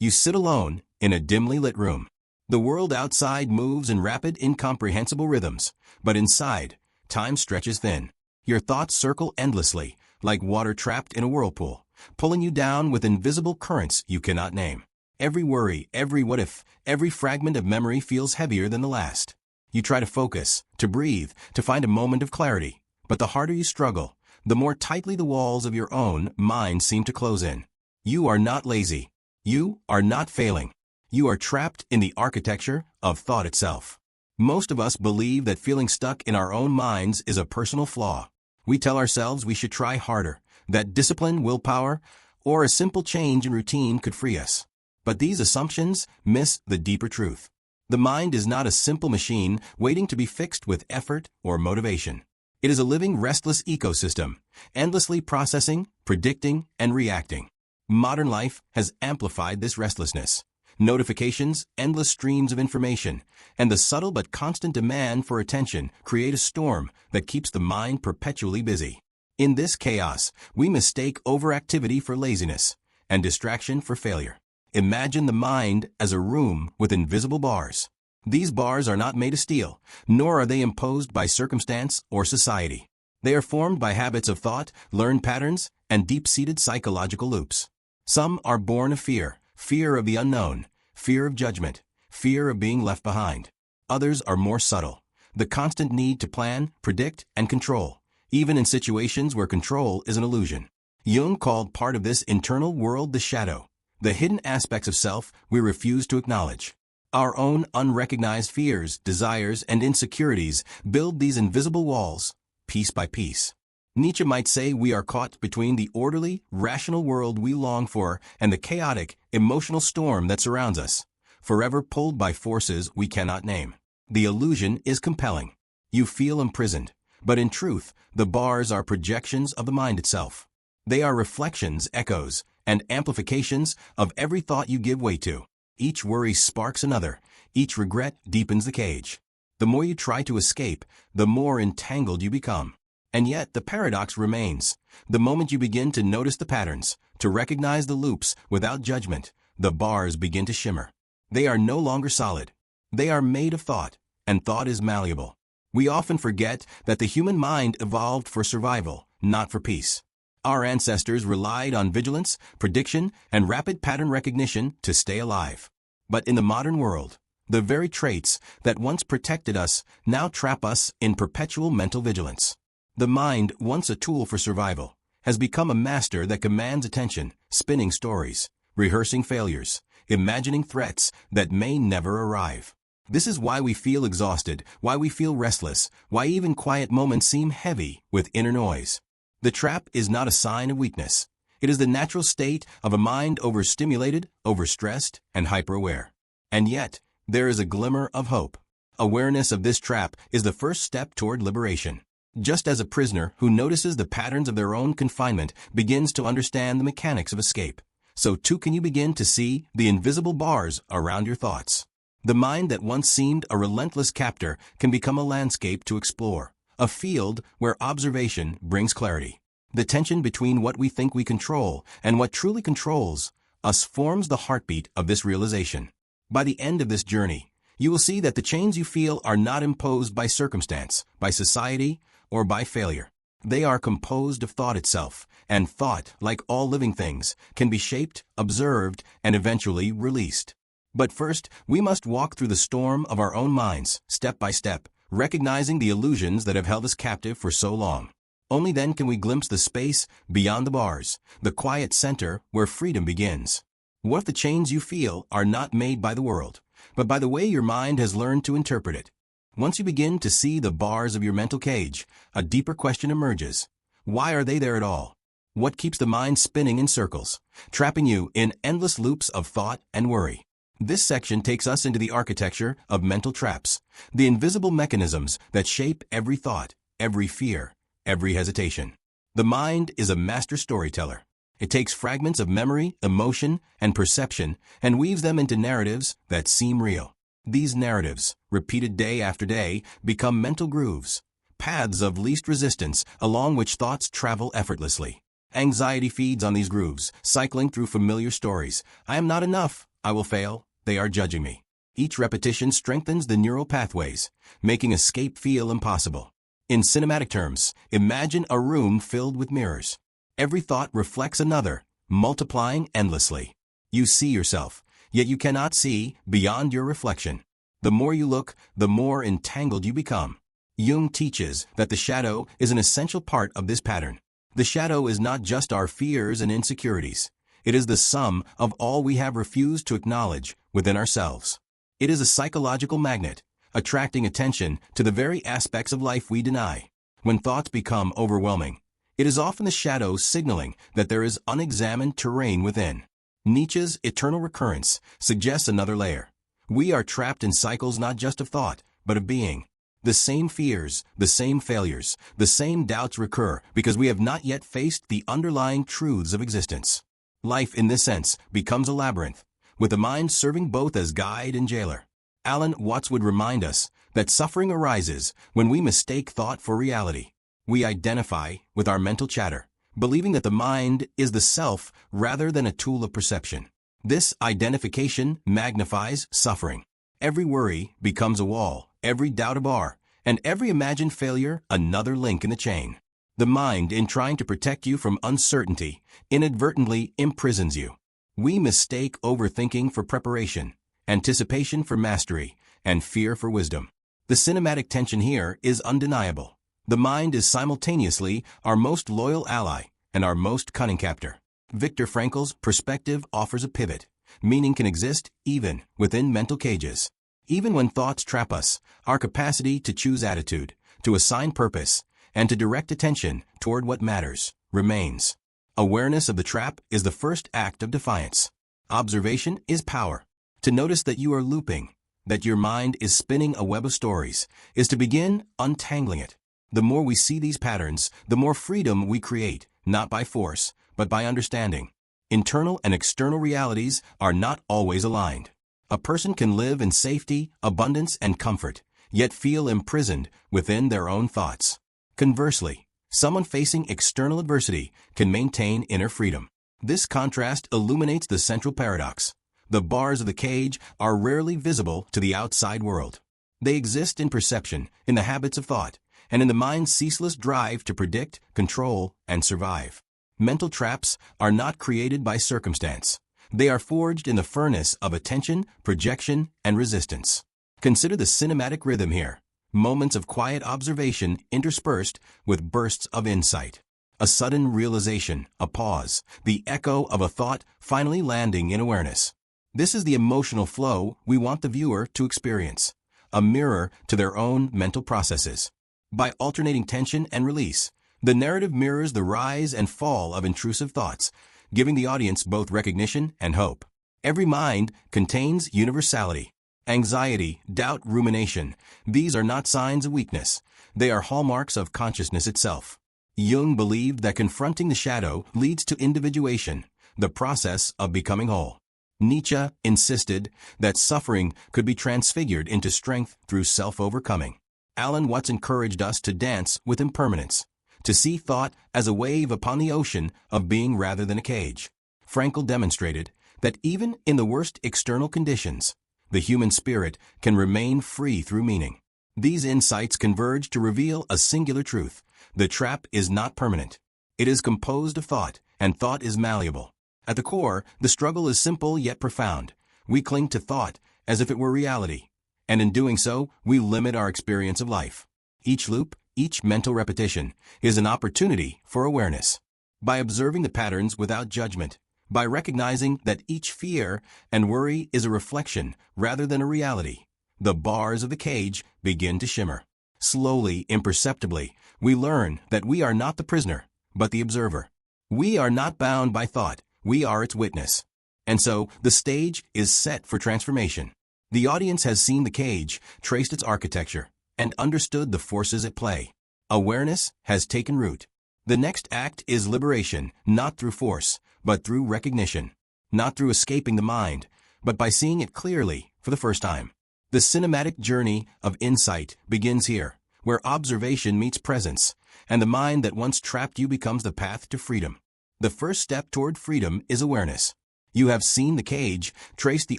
You sit alone in a dimly lit room. The world outside moves in rapid, incomprehensible rhythms, but inside, time stretches thin. Your thoughts circle endlessly, like water trapped in a whirlpool, pulling you down with invisible currents you cannot name. Every worry, every what if, every fragment of memory feels heavier than the last. You try to focus, to breathe, to find a moment of clarity, but the harder you struggle, the more tightly the walls of your own mind seem to close in. You are not lazy. You are not failing. You are trapped in the architecture of thought itself. Most of us believe that feeling stuck in our own minds is a personal flaw. We tell ourselves we should try harder, that discipline, willpower, or a simple change in routine could free us. But these assumptions miss the deeper truth. The mind is not a simple machine waiting to be fixed with effort or motivation. It is a living, restless ecosystem, endlessly processing, predicting, and reacting. Modern life has amplified this restlessness. Notifications, endless streams of information, and the subtle but constant demand for attention create a storm that keeps the mind perpetually busy. In this chaos, we mistake overactivity for laziness and distraction for failure. Imagine the mind as a room with invisible bars. These bars are not made of steel, nor are they imposed by circumstance or society. They are formed by habits of thought, learned patterns, and deep-seated psychological loops. Some are born of fear, fear of the unknown, fear of judgment, fear of being left behind. Others are more subtle, the constant need to plan, predict, and control, even in situations where control is an illusion. Jung called part of this internal world the shadow, the hidden aspects of self we refuse to acknowledge. Our own unrecognized fears, desires, and insecurities build these invisible walls, piece by piece. Nietzsche might say we are caught between the orderly, rational world we long for and the chaotic, emotional storm that surrounds us, forever pulled by forces we cannot name. The illusion is compelling. You feel imprisoned, but in truth, the bars are projections of the mind itself. They are reflections, echoes, and amplifications of every thought you give way to. Each worry sparks another. Each regret deepens the cage. The more you try to escape, the more entangled you become. And yet the paradox remains. The moment you begin to notice the patterns, to recognize the loops without judgment, the bars begin to shimmer. They are no longer solid. They are made of thought, and thought is malleable. We often forget that the human mind evolved for survival, not for peace. Our ancestors relied on vigilance, prediction, and rapid pattern recognition to stay alive. But in the modern world, the very traits that once protected us now trap us in perpetual mental vigilance. The mind, once a tool for survival, has become a master that commands attention, spinning stories, rehearsing failures, imagining threats that may never arrive. This is why we feel exhausted, why we feel restless, why even quiet moments seem heavy with inner noise. The trap is not a sign of weakness. It is the natural state of a mind overstimulated, overstressed, and hyper-aware. And yet, there is a glimmer of hope. Awareness of this trap is the first step toward liberation. Just as a prisoner who notices the patterns of their own confinement begins to understand the mechanics of escape, so too can you begin to see the invisible bars around your thoughts. The mind that once seemed a relentless captor can become a landscape to explore, a field where observation brings clarity. The tension between what we think we control and what truly controls us forms the heartbeat of this realization. By the end of this journey, you will see that the chains you feel are not imposed by circumstance, by society, or by failure. They are composed of thought itself, and thought, like all living things, can be shaped, observed, and eventually released. But first, we must walk through the storm of our own minds, step by step, recognizing the illusions that have held us captive for so long. Only then can we glimpse the space beyond the bars, the quiet center where freedom begins. What if the chains you feel are not made by the world, but by the way your mind has learned to interpret it? Once you begin to see the bars of your mental cage, a deeper question emerges. Why are they there at all? What keeps the mind spinning in circles, trapping you in endless loops of thought and worry? This section takes us into the architecture of mental traps, the invisible mechanisms that shape every thought, every fear, every hesitation. The mind is a master storyteller. It takes fragments of memory, emotion, and perception and weaves them into narratives that seem real. These narratives, repeated day after day, become mental grooves, paths of least resistance along which thoughts travel effortlessly. Anxiety feeds on these grooves, cycling through familiar stories. I am not enough. I will fail, they are judging me. Each repetition strengthens the neural pathways, making escape feel impossible. In cinematic terms, imagine a room filled with mirrors. Every thought reflects another, multiplying endlessly. You see yourself, yet you cannot see beyond your reflection. The more you look, the more entangled you become. Jung teaches that the shadow is an essential part of this pattern. The shadow is not just our fears and insecurities. It is the sum of all we have refused to acknowledge within ourselves. It is a psychological magnet, attracting attention to the very aspects of life we deny. When thoughts become overwhelming, it is often the shadow signaling that there is unexamined terrain within. Nietzsche's eternal recurrence suggests another layer. We are trapped in cycles not just of thought, but of being. The same fears, the same failures, the same doubts recur because we have not yet faced the underlying truths of existence. Life, in this sense, becomes a labyrinth, with the mind serving both as guide and jailer. Alan Watts would remind us that suffering arises when we mistake thought for reality. We identify with our mental chatter, believing that the mind is the self rather than a tool of perception. This identification magnifies suffering. Every worry becomes a wall, every doubt a bar, and every imagined failure another link in the chain. The mind, in trying to protect you from uncertainty, inadvertently imprisons you. We mistake overthinking for preparation, anticipation for mastery, and fear for wisdom. The cinematic tension here is undeniable. The mind is simultaneously our most loyal ally and our most cunning captor. Viktor Frankl's perspective offers a pivot. Meaning can exist even within mental cages. Even when thoughts trap us, our capacity to choose attitude, to assign purpose, and to direct attention toward what matters remains. Awareness of the trap is the first act of defiance. Observation is power. To notice that you are looping, that your mind is spinning a web of stories, is to begin untangling it. The more we see these patterns, the more freedom we create, not by force, but by understanding. Internal and external realities are not always aligned. A person can live in safety, abundance, and comfort, yet feel imprisoned within their own thoughts. Conversely, someone facing external adversity can maintain inner freedom. This contrast illuminates the central paradox. The bars of the cage are rarely visible to the outside world. They exist in perception, in the habits of thought, and in the mind's ceaseless drive to predict, control, and survive. Mental traps are not created by circumstance. They are forged in the furnace of attention, projection, and resistance. Consider the cinematic rhythm here. Moments of quiet observation interspersed with bursts of insight. A sudden realization, a pause, the echo of a thought finally landing in awareness. This is the emotional flow we want the viewer to experience, a mirror to their own mental processes. By alternating tension and release, the narrative mirrors the rise and fall of intrusive thoughts, giving the audience both recognition and hope. Every mind contains universality. Anxiety, doubt, rumination, these are not signs of weakness. They are hallmarks of consciousness itself. Jung believed that confronting the shadow leads to individuation, the process of becoming whole. Nietzsche insisted that suffering could be transfigured into strength through self-overcoming. Alan Watts encouraged us to dance with impermanence, to see thought as a wave upon the ocean of being rather than a cage. Frankl demonstrated that even in the worst external conditions, the human spirit can remain free through meaning. These insights converge to reveal a singular truth. The trap is not permanent. It is composed of thought, and thought is malleable. At the core, the struggle is simple yet profound. We cling to thought as if it were reality, and in doing so, we limit our experience of life. Each loop, each mental repetition, is an opportunity for awareness. By observing the patterns without judgment, by recognizing that each fear and worry is a reflection rather than a reality, the bars of the cage begin to shimmer. Slowly, imperceptibly, we learn that we are not the prisoner, but the observer. We are not bound by thought, we are its witness. And so, the stage is set for transformation. The audience has seen the cage, traced its architecture, and understood the forces at play. Awareness has taken root. The next act is liberation, not through force, but through recognition. Not through escaping the mind, but by seeing it clearly for the first time. The cinematic journey of insight begins here, where observation meets presence, and the mind that once trapped you becomes the path to freedom. The first step toward freedom is awareness. You have seen the cage, traced the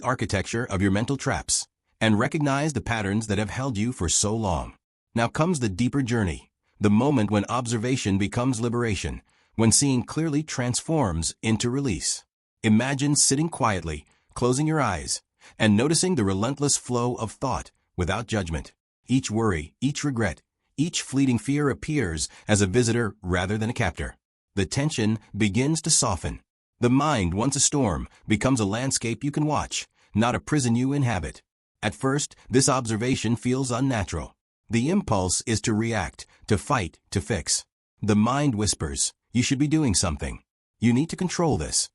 architecture of your mental traps, and recognized the patterns that have held you for so long. Now comes the deeper journey, the moment when observation becomes liberation, when seeing clearly transforms into release. Imagine sitting quietly, closing your eyes, and noticing the relentless flow of thought without judgment. Each worry, each regret, each fleeting fear appears as a visitor rather than a captor. The tension begins to soften. The mind, once a storm, becomes a landscape you can watch, not a prison you inhabit. At first, this observation feels unnatural. The impulse is to react, to fight, to fix. The mind whispers, you should be doing something. You need to control this.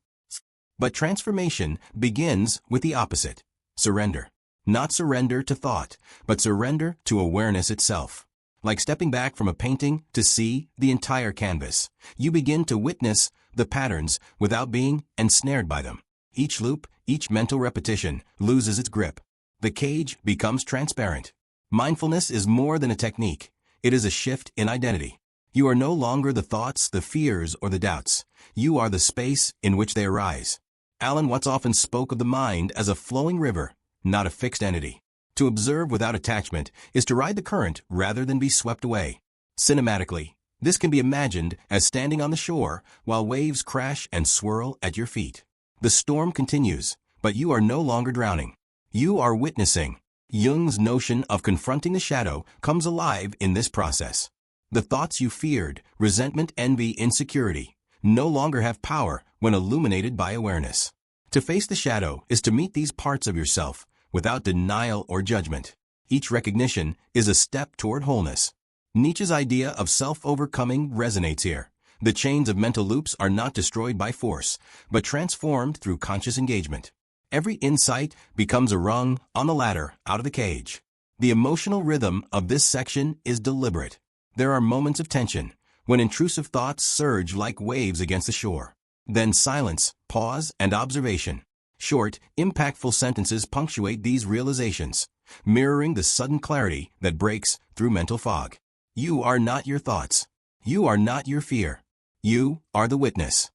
But transformation begins with the opposite. Surrender. Not surrender to thought, but surrender to awareness itself. Like stepping back from a painting to see the entire canvas, you begin to witness the patterns without being ensnared by them. Each loop, each mental repetition loses its grip. The cage becomes transparent. Mindfulness is more than a technique. It is a shift in identity. You are no longer the thoughts, the fears, or the doubts. You are the space in which they arise. Alan Watts often spoke of the mind as a flowing river, not a fixed entity. To observe without attachment is to ride the current rather than be swept away. Cinematically, this can be imagined as standing on the shore while waves crash and swirl at your feet. The storm continues, but you are no longer drowning. You are witnessing. Jung's notion of confronting the shadow comes alive in this process. The thoughts you feared, resentment, envy, insecurity, no longer have power when illuminated by awareness. To face the shadow is to meet these parts of yourself without denial or judgment. Each recognition is a step toward wholeness. Nietzsche's idea of self-overcoming resonates here. The chains of mental loops are not destroyed by force, but transformed through conscious engagement. Every insight becomes a rung on the ladder out of the cage. The emotional rhythm of this section is deliberate. There are moments of tension, when intrusive thoughts surge like waves against the shore. Then silence, pause, and observation. Short, impactful sentences punctuate these realizations, mirroring the sudden clarity that breaks through mental fog. You are not your thoughts. You are not your fear. You are the witness.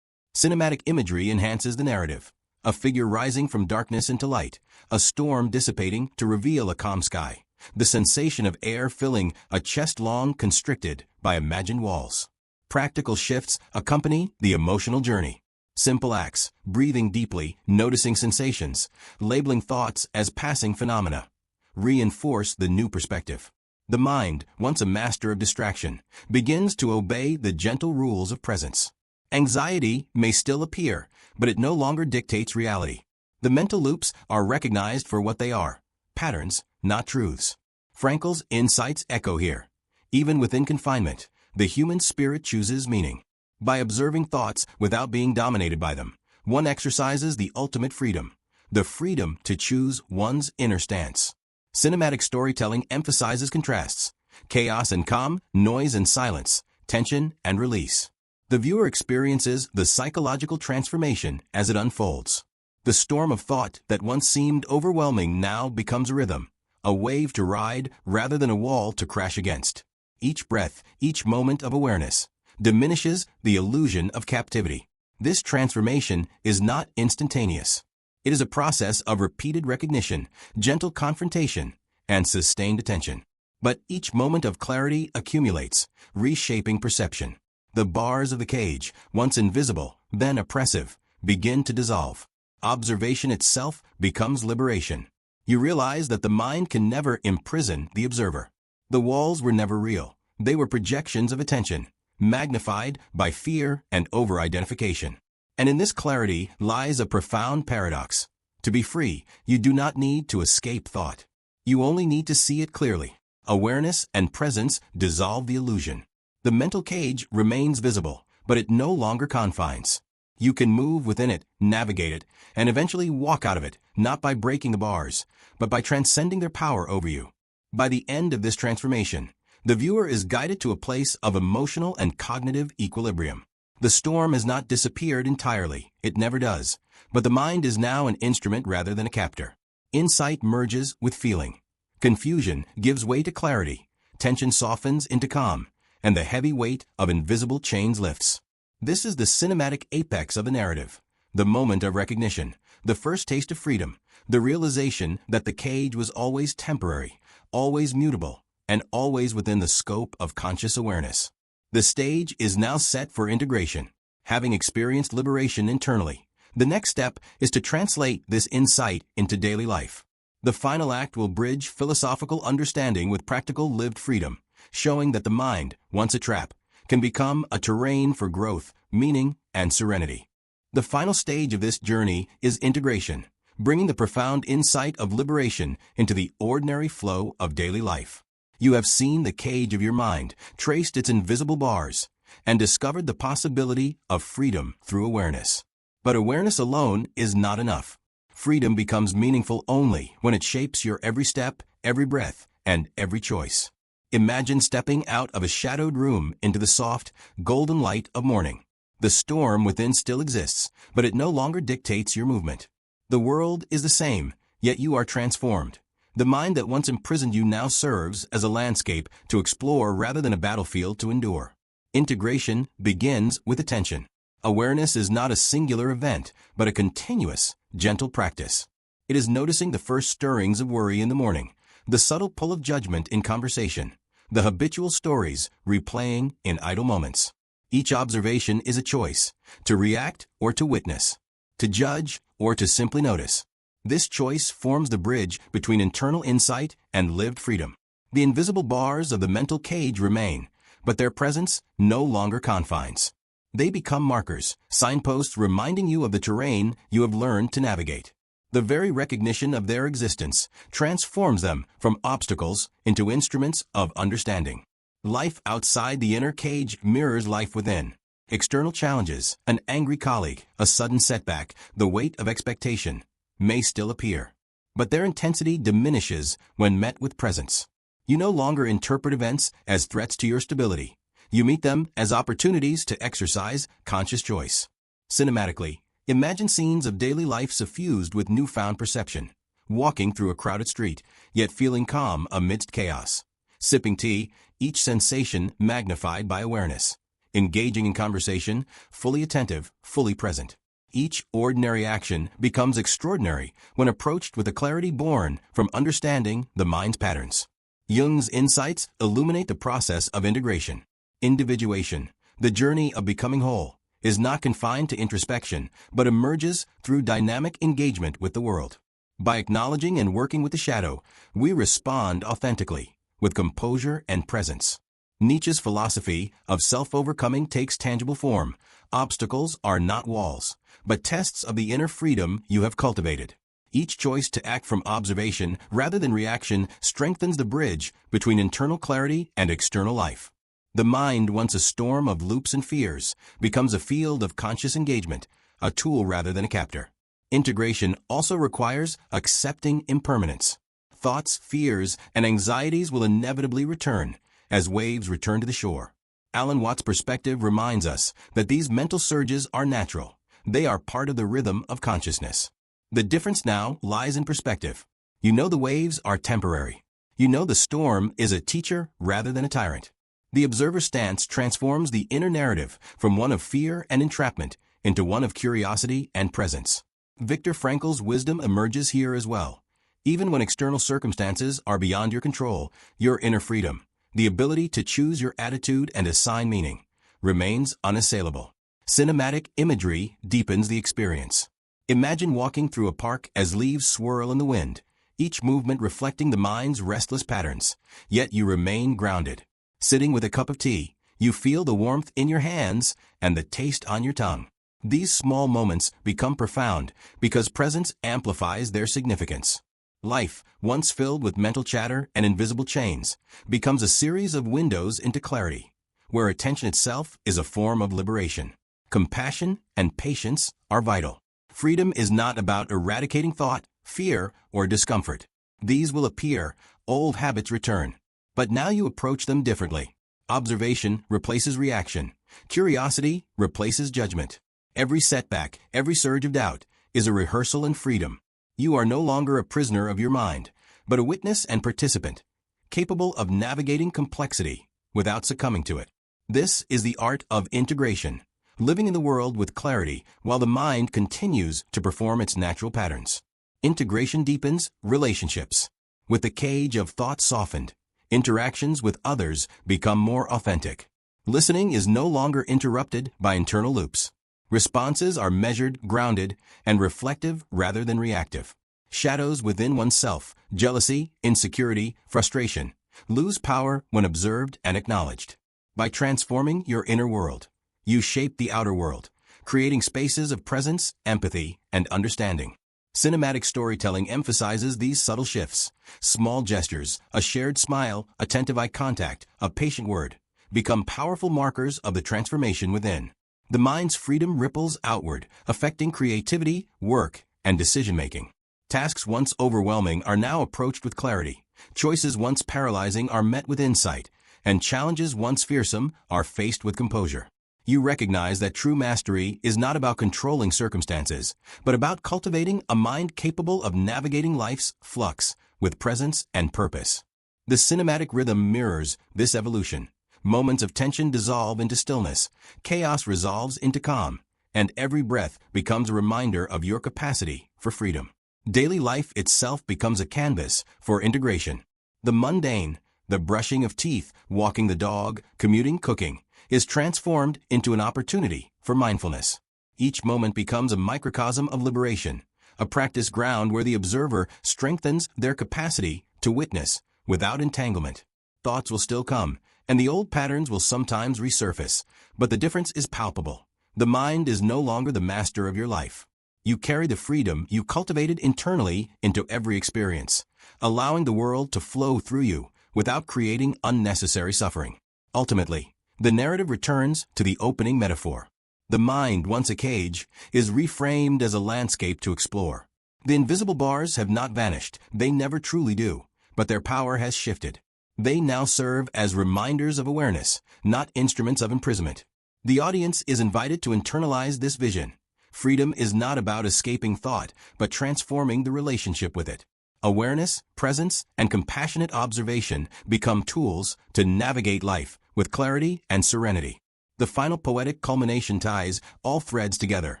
Cinematic imagery enhances the narrative. A figure rising from darkness into light, a storm dissipating to reveal a calm sky, the sensation of air filling a chest long constricted by imagined walls. Practical shifts accompany the emotional journey. Simple acts, breathing deeply, noticing sensations, labeling thoughts as passing phenomena, reinforce the new perspective. The mind, once a master of distraction, begins to obey the gentle rules of presence. Anxiety may still appear, but it no longer dictates reality. The mental loops are recognized for what they are, patterns, not truths. Frankl's insights echo here. Even within confinement, the human spirit chooses meaning. By observing thoughts without being dominated by them, one exercises the ultimate freedom, the freedom to choose one's inner stance. Cinematic storytelling emphasizes contrasts, chaos and calm, noise and silence, tension and release. The viewer experiences the psychological transformation as it unfolds. The storm of thought that once seemed overwhelming now becomes a rhythm, a wave to ride rather than a wall to crash against. Each breath, each moment of awareness, diminishes the illusion of captivity. This transformation is not instantaneous. It is a process of repeated recognition, gentle confrontation, and sustained attention. But each moment of clarity accumulates, reshaping perception. The bars of the cage, once invisible, then oppressive, begin to dissolve. Observation itself becomes liberation. You realize that the mind can never imprison the observer. The walls were never real. They were projections of attention, magnified by fear and over-identification. And in this clarity lies a profound paradox. To be free, you do not need to escape thought. You only need to see it clearly. Awareness and presence dissolve the illusion. The mental cage remains visible, but it no longer confines. You can move within it, navigate it, and eventually walk out of it, not by breaking the bars, but by transcending their power over you. By the end of this transformation, the viewer is guided to a place of emotional and cognitive equilibrium. The storm has not disappeared entirely, it never does, but the mind is now an instrument rather than a captor. Insight merges with feeling. Confusion gives way to clarity, tension softens into calm, and the heavy weight of invisible chains lifts. This is the cinematic apex of the narrative. the moment of recognition, the first taste of freedom, the realization that the cage was always temporary, always mutable, and always within the scope of conscious awareness. The stage is now set for integration. Having experienced liberation internally, the next step is to translate this insight into daily life. The final act will bridge philosophical understanding with practical lived freedom, showing that the mind, once a trap, can become a terrain for growth, meaning, and serenity. The final stage of this journey is integration, bringing the profound insight of liberation into the ordinary flow of daily life. You have seen the cage of your mind, traced its invisible bars, and discovered the possibility of freedom through awareness. But awareness alone is not enough. Freedom becomes meaningful only when it shapes your every step, every breath, and every choice. Imagine stepping out of a shadowed room into the soft, golden light of morning. The storm within still exists, but it no longer dictates your movement. The world is the same, yet you are transformed. The mind that once imprisoned you now serves as a landscape to explore rather than a battlefield to endure. Integration begins with attention. Awareness is not a singular event, but a continuous, gentle practice. It is noticing the first stirrings of worry in the morning, the subtle pull of judgment in conversation, the habitual stories replaying in idle moments. Each observation is a choice, to react or to witness, to judge or to simply notice. This choice forms the bridge between internal insight and lived freedom. The invisible bars of the mental cage remain, but their presence no longer confines. They become markers, signposts reminding you of the terrain you have learned to navigate. The very recognition of their existence transforms them from obstacles into instruments of understanding. Life outside the inner cage mirrors life within. External challenges, an angry colleague, a sudden setback, the weight of expectation, may still appear. But their intensity diminishes when met with presence. You no longer interpret events as threats to your stability. You meet them as opportunities to exercise conscious choice. Cinematically, imagine scenes of daily life suffused with newfound perception. Walking through a crowded street, yet feeling calm amidst chaos. Sipping tea, each sensation magnified by awareness. Engaging in conversation, fully attentive, fully present. Each ordinary action becomes extraordinary when approached with a clarity born from understanding the mind's patterns. Jung's insights illuminate the process of integration. Individuation, the journey of becoming whole, is not confined to introspection, but emerges through dynamic engagement with the world. By acknowledging and working with the shadow, we respond authentically, with composure and presence. Nietzsche's philosophy of self-overcoming takes tangible form. Obstacles are not walls, but tests of the inner freedom you have cultivated. Each choice to act from observation rather than reaction strengthens the bridge between internal clarity and external life. The mind, once a storm of loops and fears, becomes a field of conscious engagement, a tool rather than a captor. Integration also requires accepting impermanence. Thoughts, fears, and anxieties will inevitably return as waves return to the shore. Alan Watts' perspective reminds us that these mental surges are natural. They are part of the rhythm of consciousness. The difference now lies in perspective. You know the waves are temporary. You know the storm is a teacher rather than a tyrant. The observer stance transforms the inner narrative from one of fear and entrapment into one of curiosity and presence. Viktor Frankl's wisdom emerges here as well. Even when external circumstances are beyond your control, your inner freedom, the ability to choose your attitude and assign meaning, remains unassailable. Cinematic imagery deepens the experience. Imagine walking through a park as leaves swirl in the wind, each movement reflecting the mind's restless patterns, yet you remain grounded. Sitting with a cup of tea, you feel the warmth in your hands and the taste on your tongue. These small moments become profound because presence amplifies their significance. Life, once filled with mental chatter and invisible chains, becomes a series of windows into clarity, where attention itself is a form of liberation. Compassion and patience are vital. Freedom is not about eradicating thought, fear, or discomfort. These will appear, old habits return. But now you approach them differently. Observation replaces reaction. Curiosity replaces judgment. Every setback, every surge of doubt, is a rehearsal in freedom. You are no longer a prisoner of your mind, but a witness and participant, capable of navigating complexity without succumbing to it. This is the art of integration, living in the world with clarity while the mind continues to perform its natural patterns. Integration deepens relationships. With the cage of thought softened, interactions with others become more authentic. Listening is no longer interrupted by internal loops. Responses are measured, grounded, and reflective rather than reactive. Shadows within oneself, jealousy, insecurity, frustration, lose power when observed and acknowledged. By transforming your inner world, you shape the outer world, creating spaces of presence, empathy, and understanding. Cinematic storytelling emphasizes these subtle shifts. Small gestures, a shared smile, attentive eye contact, a patient word, become powerful markers of the transformation within. The mind's freedom ripples outward, affecting creativity, work, and decision-making. Tasks once overwhelming are now approached with clarity. Choices once paralyzing are met with insight, and challenges once fearsome are faced with composure. You recognize that true mastery is not about controlling circumstances, but about cultivating a mind capable of navigating life's flux with presence and purpose. The cinematic rhythm mirrors this evolution. Moments of tension dissolve into stillness, chaos resolves into calm, and every breath becomes a reminder of your capacity for freedom. Daily life itself becomes a canvas for integration. The mundane, the brushing of teeth, walking the dog, commuting, cooking, is transformed into an opportunity for mindfulness. Each moment becomes a microcosm of liberation, a practice ground where the observer strengthens their capacity to witness without entanglement. Thoughts will still come, and the old patterns will sometimes resurface, but the difference is palpable. The mind is no longer the master of your life. You carry the freedom you cultivated internally into every experience, allowing the world to flow through you without creating unnecessary suffering. Ultimately, the narrative returns to the opening metaphor. The mind, once a cage, is reframed as a landscape to explore. The invisible bars have not vanished, they never truly do, but their power has shifted. They now serve as reminders of awareness, not instruments of imprisonment. The audience is invited to internalize this vision. Freedom is not about escaping thought, but transforming the relationship with it. Awareness, presence, and compassionate observation become tools to navigate life with clarity and serenity. The final poetic culmination ties all threads together.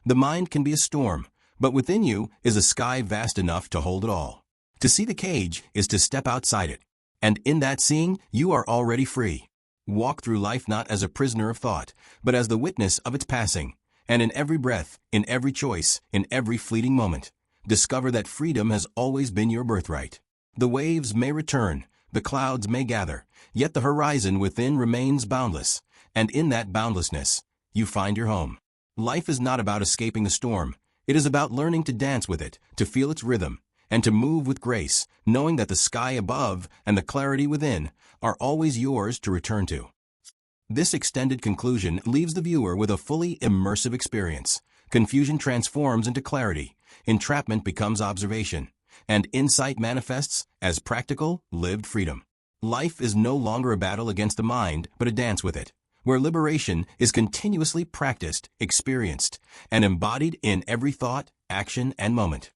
The mind can be a storm, but within you is a sky vast enough to hold it all. To see the cage is to step outside it. And in that seeing, you are already free. Walk through life not as a prisoner of thought, but as the witness of its passing. And in every breath, in every choice, in every fleeting moment, discover that freedom has always been your birthright. The waves may return, the clouds may gather, yet the horizon within remains boundless. And in that boundlessness, you find your home. Life is not about escaping the storm. It is about learning to dance with it, to feel its rhythm, and to move with grace, knowing that the sky above and the clarity within are always yours to return to. This extended conclusion leaves the viewer with a fully immersive experience. Confusion transforms into clarity, entrapment becomes observation, and insight manifests as practical, lived freedom. Life is no longer a battle against the mind, but a dance with it, where liberation is continuously practiced, experienced, and embodied in every thought, action, and moment.